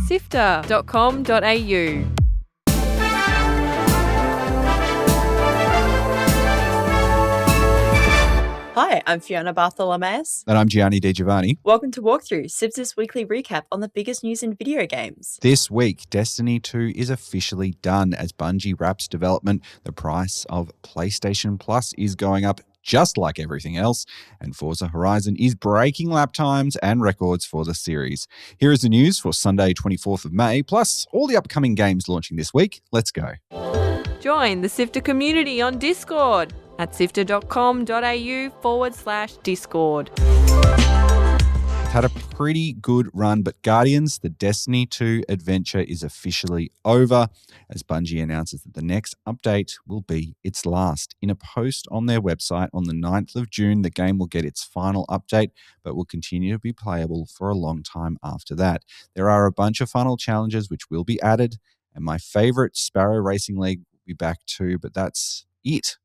SIFTER.com.au. Hi, I'm Fiona Bartholomaeus. And I'm Gianni Giovanni. Welcome to Walkthrough, SIFTER's weekly recap on the biggest news in video games. This week, Destiny 2 is officially done as Bungie wraps development. The price of PlayStation Plus is going up just like everything else, and Forza Horizon is breaking lap times and records for the series. Here is the news for Sunday, 24th of May, plus all the upcoming games launching this week. Let's go. Join the SIFTER community on Discord at sifter.com.au/Discord. It's had a pretty good run, but Guardians, the Destiny 2 adventure is officially over as Bungie announces that the next update will be its last. In a post on their website on the 9th of June, the game will get its final update, but will continue to be playable for a long time after that. There are a bunch of final challenges which will be added, and my favorite Sparrow Racing League will be back too, but that's it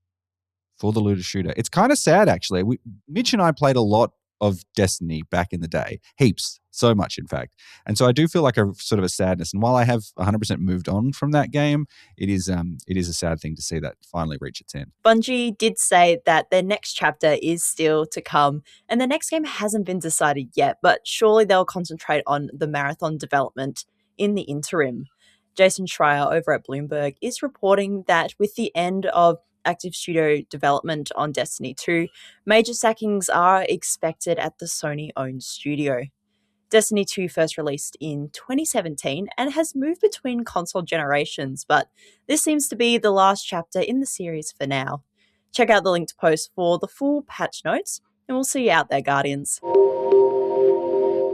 for the looter shooter. It's kind of sad, actually. Mitch and I played a lot of Destiny back in the day. Heaps. So much, in fact. And so I do feel like a sort of a sadness. And while I have 100% moved on from that game, it is a sad thing to see that finally reach its end. Bungie did say that their next chapter is still to come, and the next game hasn't been decided yet, but surely they'll concentrate on the marathon development in the interim. Jason Schreier over at Bloomberg is reporting that with the end of active studio development on Destiny 2, major sackings are expected at the Sony-owned studio. Destiny 2 first released in 2017 and has moved between console generations, but this seems to be the last chapter in the series for now. Check out the linked post for the full patch notes, and we'll see you out there, Guardians.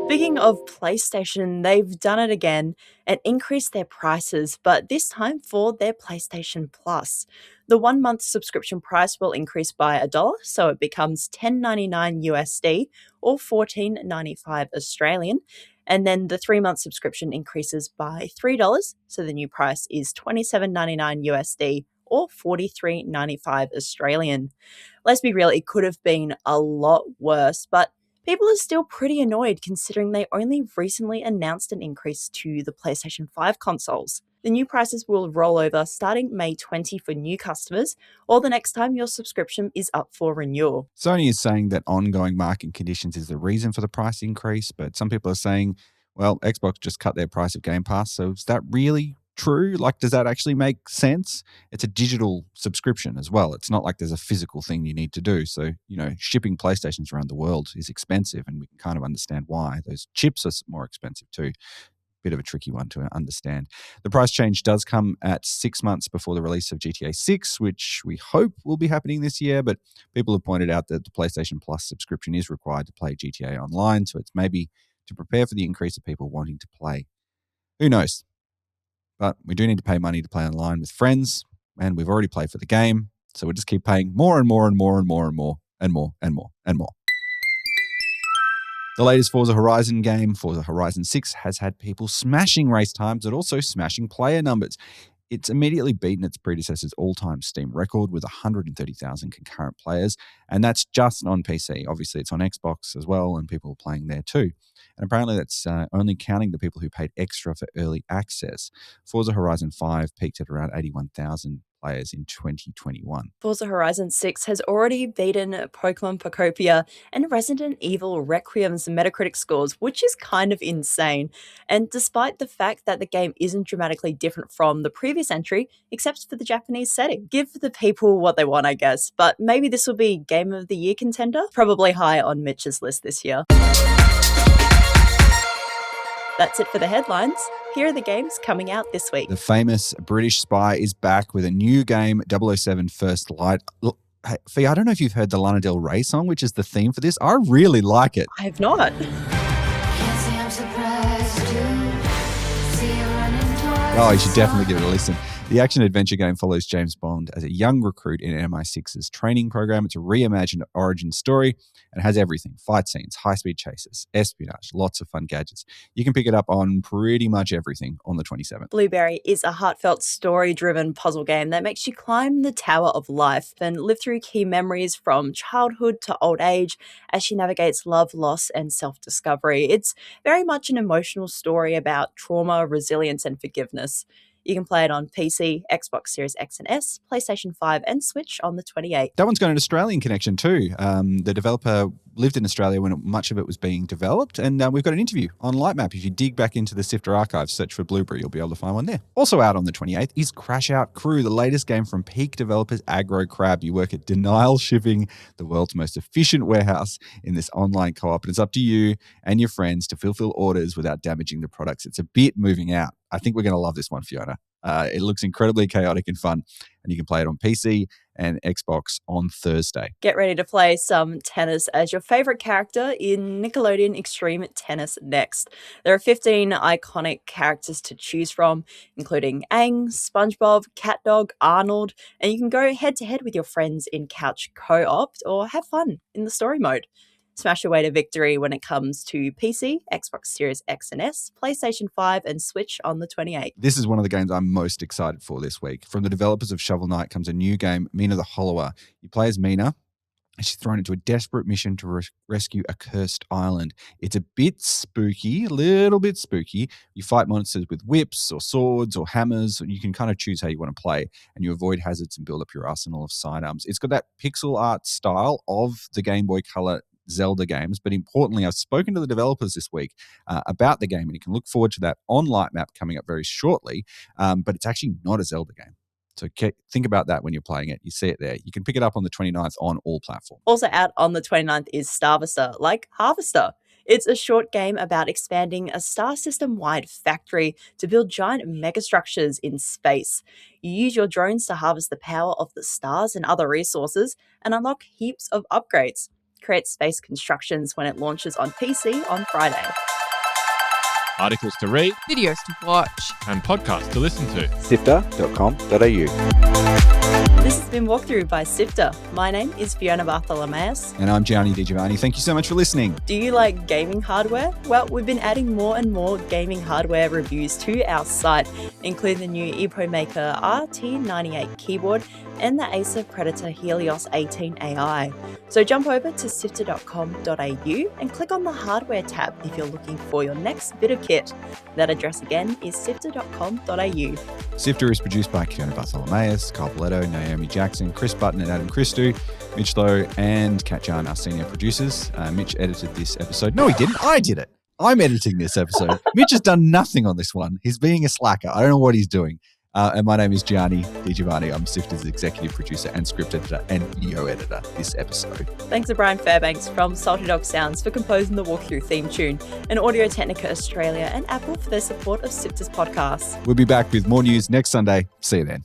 Speaking of PlayStation, they've done it again and increased their prices, but this time for their PlayStation Plus. The 1 month subscription price will increase by $1, so it becomes $10.99 USD or $14.95 Australian. And then the 3 month subscription increases by $3, so the new price is $27.99 USD or $43.95 Australian. Let's be real, it could have been a lot worse, but people are still pretty annoyed considering they only recently announced an increase to the PlayStation 5 consoles. The new prices will roll over starting May 20 for new customers or the next time your subscription is up for renewal. Sony is saying that ongoing market conditions is the reason for the price increase, but some people are saying, well, Xbox just cut their price of Game Pass, so is that really true? Like, does that actually make sense? It's a digital subscription as well. It's not like there's a physical thing you need to do. So, shipping PlayStations around the world is expensive, and we can kind of understand why. Those chips are more expensive too. Bit of a tricky one to understand. The price change does come at 6 months before the release of GTA 6, which we hope will be happening this year, but people have pointed out that the PlayStation Plus subscription is required to play GTA Online, so it's maybe to prepare for the increase of people wanting to play. Who knows? But we do need to pay money to play online with friends, and we've already played for the game, so we'll just keep paying more and more and more and more and more and more and more and more. The latest Forza Horizon game, Forza Horizon 6, has had people smashing race times and also smashing player numbers. It's immediately beaten its predecessor's all-time Steam record with 130,000 concurrent players, and that's just on PC. Obviously, it's on Xbox as well, and people are playing there too. And apparently that's only counting the people who paid extra for early access. Forza Horizon 5 peaked at around 81,000 players in 2021. Forza Horizon 6 has already beaten Pokemon Pocopia and Resident Evil Requiem's Metacritic scores, which is kind of insane. And despite the fact that the game isn't dramatically different from the previous entry, except for the Japanese setting. Give the people what they want, I guess, but maybe this will be Game of the Year contender? Probably high on Mitch's list this year. That's it for the headlines. Here are the games coming out this week. The famous British spy is back with a new game, 007 First Light. Look, hey, Fee, I don't know if you've heard the Lana Del Rey song, which is the theme for this. I really like it. I have not. Oh, you should definitely give it a listen. The action-adventure game follows James Bond as a young recruit in MI6's training program. It's a reimagined origin story and has everything: fight scenes, high-speed chases, espionage, lots of fun gadgets. You can pick it up on pretty much everything on the 27th. Blueberry is a heartfelt, story-driven puzzle game that makes you climb the Tower of Life and live through key memories from childhood to old age as she navigates love, loss, and self-discovery. It's very much an emotional story about trauma, resilience, and forgiveness. You can play it on PC, Xbox Series X and S, PlayStation 5, and Switch on the 28th. That one's got an Australian connection too. The developer lived in Australia when much of it was being developed, and we've got an interview on Lightmap. If you dig back into the SIFTER archive, search for Blueberry, you'll be able to find one there. Also out on the 28th is CRASHOUT Crew, the latest game from Peak developers Aggro Crab. You work at Denial Shipping, the world's most efficient warehouse in this online co-op, and it's up to you and your friends to fulfill orders without damaging the products. It's a bit moving out. I think we're going to love this one, Fiona. It looks incredibly chaotic and fun, and you can play it on PC and Xbox on Thursday. Get ready to play some tennis as your favorite character in Nickelodeon Extreme Tennis Next. There are 15 iconic characters to choose from, including Aang, SpongeBob, CatDog, Arnold, and you can go head-to-head with your friends in couch co-op or have fun in the story mode. Smash your way to victory when it comes to PC, Xbox Series X and S, PlayStation 5, and Switch on the 28th. This is one of the games I'm most excited for this week. From the developers of Shovel Knight comes a new game, Mina the Hollower. You play as Mina, and she's thrown into a desperate mission to rescue a cursed island. It's a bit spooky, a little bit spooky. You fight monsters with whips or swords or hammers. You can kind of choose how you want to play, and you avoid hazards and build up your arsenal of sidearms. It's got that pixel art style of the Game Boy Color Zelda games, but importantly, I've spoken to the developers this week about the game, and you can look forward to that on Lightmap coming up very shortly, but it's actually not a Zelda game. So think about that when you're playing it. You see it there. You can pick it up on the 29th on all platforms. Also out on the 29th is STARVESTER, like Harvester. It's a short game about expanding a star system-wide factory to build giant megastructures in space. You use your drones to harvest the power of the stars and other resources and unlock heaps of upgrades. Create space constructions when it launches on PC on Friday. Articles to read, Videos to watch. and podcasts to listen to. SIFTER.com.au. This has been Walkthrough by SIFTER. My name is Fiona Bartholomaeus. And I'm Gianni Giovanni. Thank you so much for listening. Do you like gaming hardware? Well, we've been adding more and more gaming hardware reviews to our site, including the new eProMaker RT98 keyboard and the Acer Predator Helios 18 AI. So jump over to sifter.com.au and click on the hardware tab if you're looking for your next bit of kit. That address again is sifter.com.au. SIFTER is produced by Fiona Bartholomaeus, Pauletto, Naomi Jackson, Chris Button and Adam Christou, Mitch Lowe and Kat Jahne, our senior producers. Mitch edited this episode. No, he didn't. I did it. I'm editing this episode. Mitch has done nothing on this one. He's being a slacker. I don't know what he's doing. And my name is Gianni Giovanni. I'm SIFTER's executive producer and script editor and video editor this episode. Thanks to Brian Fairbanks from Salty Dog Sounds for composing the Walkthrough theme tune, and Audio Technica Australia and Apple for their support of SIFTER's podcasts. We'll be back with more news next Sunday. See you then.